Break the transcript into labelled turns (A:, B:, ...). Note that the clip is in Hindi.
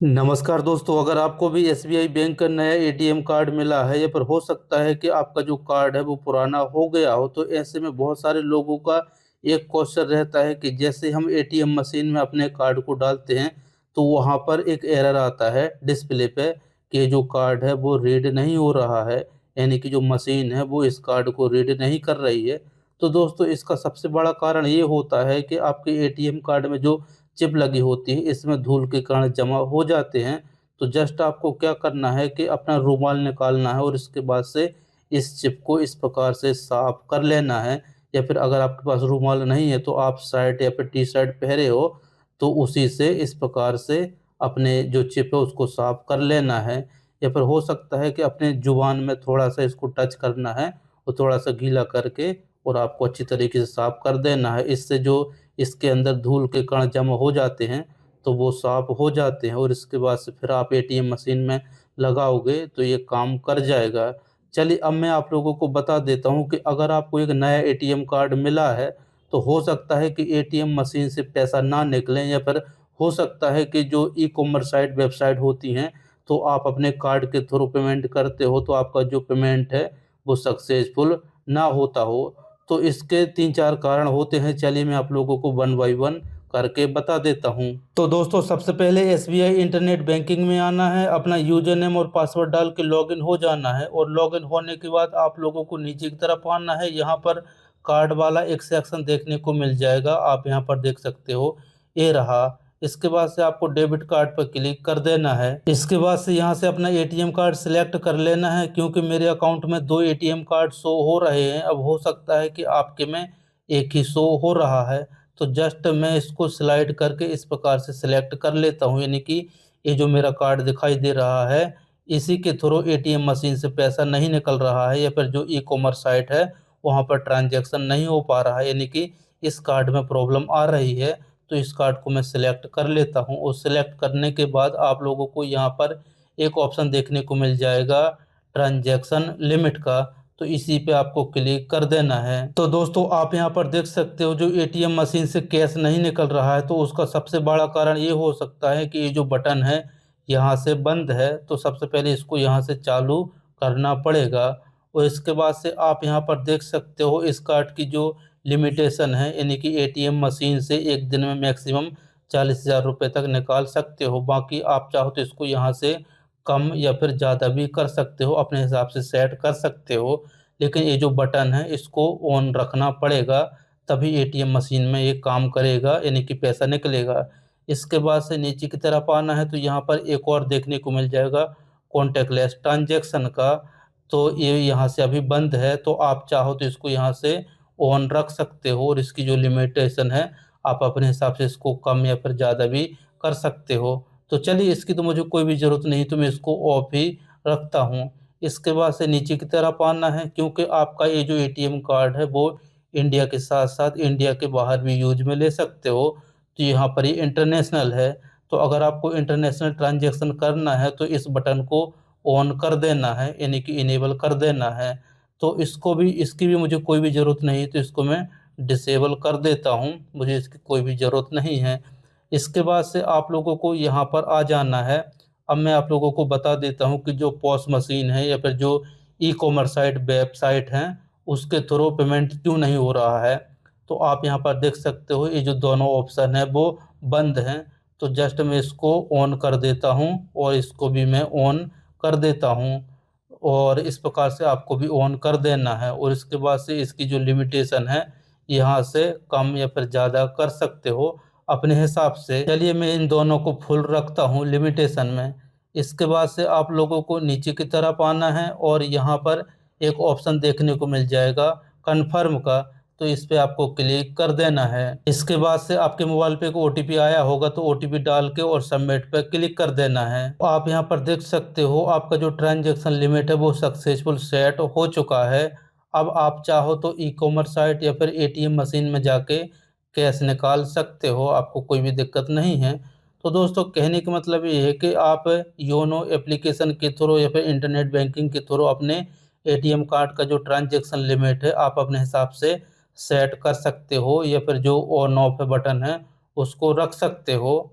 A: नमस्कार दोस्तों, अगर आपको भी एसबीआई बैंक का नया एटीएम कार्ड मिला है या फिर हो सकता है कि आपका जो कार्ड है वो पुराना हो गया हो, तो ऐसे में बहुत सारे लोगों का एक क्वेश्चन रहता है कि जैसे हम एटीएम मशीन में अपने कार्ड को डालते हैं तो वहाँ पर एक एरर आता है डिस्प्ले पे कि जो कार्ड है वो रीड नहीं हो रहा है, यानी कि जो मशीन है वो इस कार्ड को रीड नहीं कर रही है। तो दोस्तों, इसका सबसे बड़ा कारण ये होता है कि आपके एटीएम कार्ड में जो चिप लगी होती है इसमें धूल के कण जमा हो जाते हैं। तो जस्ट आपको क्या करना है कि अपना रुमाल निकालना है और इसके बाद से इस चिप को इस प्रकार से साफ कर लेना है। या फिर अगर आपके पास रुमाल नहीं है तो आप शर्ट या फिर टी शर्ट पहने हो तो उसी से इस प्रकार से अपने जो चिप है उसको साफ कर लेना है। या फिर हो सकता है कि अपने जुबान में थोड़ा सा इसको टच करना है और थोड़ा सा गीला करके और आपको अच्छी तरीके से साफ कर देना है। इससे जो इसके अंदर धूल के कण जमा हो जाते हैं तो वो साफ हो जाते हैं और इसके बाद से फिर आप एटीएम मशीन में लगाओगे तो ये काम कर जाएगा। चलिए, अब मैं आप लोगों को बता देता हूँ कि अगर आपको एक नया एटीएम कार्ड मिला है तो हो सकता है कि एटीएम मशीन से पैसा ना निकले, या फिर हो सकता है कि जो ई कॉमर्स साइट वेबसाइट होती हैं तो आप अपने कार्ड के थ्रू पेमेंट करते हो तो आपका जो पेमेंट है वो सक्सेसफुल ना होता हो। तो इसके 3-4 कारण होते हैं। चलिए, मैं आप लोगों को वन बाय वन करके बता देता हूँ। तो दोस्तों, सबसे पहले एसबीआई इंटरनेट बैंकिंग में आना है, अपना यूज़र नेम और पासवर्ड डाल के लॉगिन हो जाना है और लॉगिन होने के बाद आप लोगों को नीचे की तरफ आना है। यहाँ पर कार्ड वाला एक सेक्शन देखने को मिल जाएगा, आप यहाँ पर देख सकते हो, ये रहा। इसके बाद से आपको डेबिट कार्ड पर क्लिक कर देना है। इसके बाद से यहाँ से अपना एटीएम कार्ड सिलेक्ट कर लेना है, क्योंकि मेरे अकाउंट में 2 एटीएम कार्ड शो हो रहे हैं। अब हो सकता है कि आपके में एक ही शो हो रहा है, तो जस्ट मैं इसको स्लाइड करके इस प्रकार से सिलेक्ट कर लेता हूँ, यानी कि ये जो मेरा कार्ड दिखाई दे रहा है इसी के थ्रू एटीएम मशीन से पैसा नहीं निकल रहा है, या फिर जो ई कॉमर्स साइट है वहाँ पर ट्रांजैक्शन नहीं हो पा रहा है, यानी कि इस कार्ड में प्रॉब्लम आ रही है। तो इस कार्ड को मैं सिलेक्ट कर लेता हूँ और सिलेक्ट करने के बाद आप लोगों को यहाँ पर एक ऑप्शन देखने को मिल जाएगा ट्रांजैक्शन लिमिट का, तो इसी पे आपको क्लिक कर देना है। तो दोस्तों, आप यहाँ पर देख सकते हो जो एटीएम मशीन से कैश नहीं निकल रहा है, तो उसका सबसे बड़ा कारण ये हो सकता है कि ये जो बटन है यहाँ से बंद है। तो सबसे पहले इसको यहाँ से चालू करना पड़ेगा और इसके बाद से आप यहाँ पर देख सकते हो इस कार्ड की जो लिमिटेशन है, यानी कि एटीएम मशीन से एक दिन में मैक्सिमम 40,000 रुपये तक निकाल सकते हो। बाकी आप चाहो तो इसको यहाँ से कम या फिर ज़्यादा भी कर सकते हो, अपने हिसाब से सेट कर सकते हो। लेकिन ये जो बटन है इसको ऑन रखना पड़ेगा, तभी एटीएम मशीन में ये काम करेगा, यानी कि पैसा निकलेगा। इसके बाद से नीचे की तरफ आना है तो यहाँ पर एक और देखने को मिल जाएगा कॉन्टैक्टलेस ट्रांजैक्शन का। तो ये यहाँ से अभी बंद है, तो आप चाहो तो इसको यहाँ से ऑन रख सकते हो और इसकी जो लिमिटेशन है आप अपने हिसाब से इसको कम या फिर ज़्यादा भी कर सकते हो। तो चलिए, इसकी तो मुझे कोई भी ज़रूरत नहीं, तो मैं इसको ऑफ ही रखता हूँ। इसके बाद से नीचे की तरफ आना है, क्योंकि आपका ये जो एटीएम कार्ड है वो इंडिया के साथ साथ इंडिया के बाहर भी यूज में ले सकते हो। तो यहाँ पर ये इंटरनेशनल है, तो अगर आपको इंटरनेशनल ट्रांजैक्शन करना है तो इस बटन को ऑन कर देना है, यानी कि इनेबल कर देना है। तो इसकी भी मुझे कोई भी ज़रूरत नहीं, तो इसको मैं डिसेबल कर देता हूँ, मुझे इसकी कोई भी ज़रूरत नहीं है। इसके बाद से आप लोगों को यहाँ पर आ जाना है। अब मैं आप लोगों को बता देता हूँ कि जो पॉस मशीन है या फिर जो ई कॉमर्स साइट वेबसाइट हैं उसके थ्रू पेमेंट क्यों नहीं हो रहा है। तो आप यहाँ पर देख सकते हो ये जो दोनों ऑप्शन है वो बंद हैं। तो जस्ट मैं इसको ऑन कर देता हूँ और इसको भी मैं ऑन कर देता हूँ और इस प्रकार से आपको भी ऑन कर देना है। और इसके बाद से इसकी जो लिमिटेशन है यहाँ से कम या फिर ज़्यादा कर सकते हो अपने हिसाब से। चलिए, मैं इन दोनों को फुल रखता हूँ लिमिटेशन में। इसके बाद से आप लोगों को नीचे की तरफ आना है और यहाँ पर एक ऑप्शन देखने को मिल जाएगा कन्फर्म का, तो इस पे आपको क्लिक कर देना है। इसके बाद से आपके मोबाइल पे एक ओटीपी आया होगा, तो ओटीपी डाल के और सबमिट पे क्लिक कर देना है। आप यहाँ पर देख सकते हो आपका जो ट्रांजैक्शन लिमिट है वो सक्सेसफुल सेट हो चुका है। अब आप चाहो तो ई कॉमर्स साइट या फिर एटीएम मशीन में जाके कैश निकाल सकते हो, आपको कोई भी दिक्कत नहीं है। तो दोस्तों, कहने का मतलब ये है कि आप योनो एप्लीकेशन के थ्रू या फिर इंटरनेट बैंकिंग के थ्रू अपने एटीएम कार्ड का जो ट्रांजैक्शन लिमिट है आप अपने हिसाब से सेट कर सकते हो, या फिर जो ऑन ऑफ बटन है उसको रख सकते हो।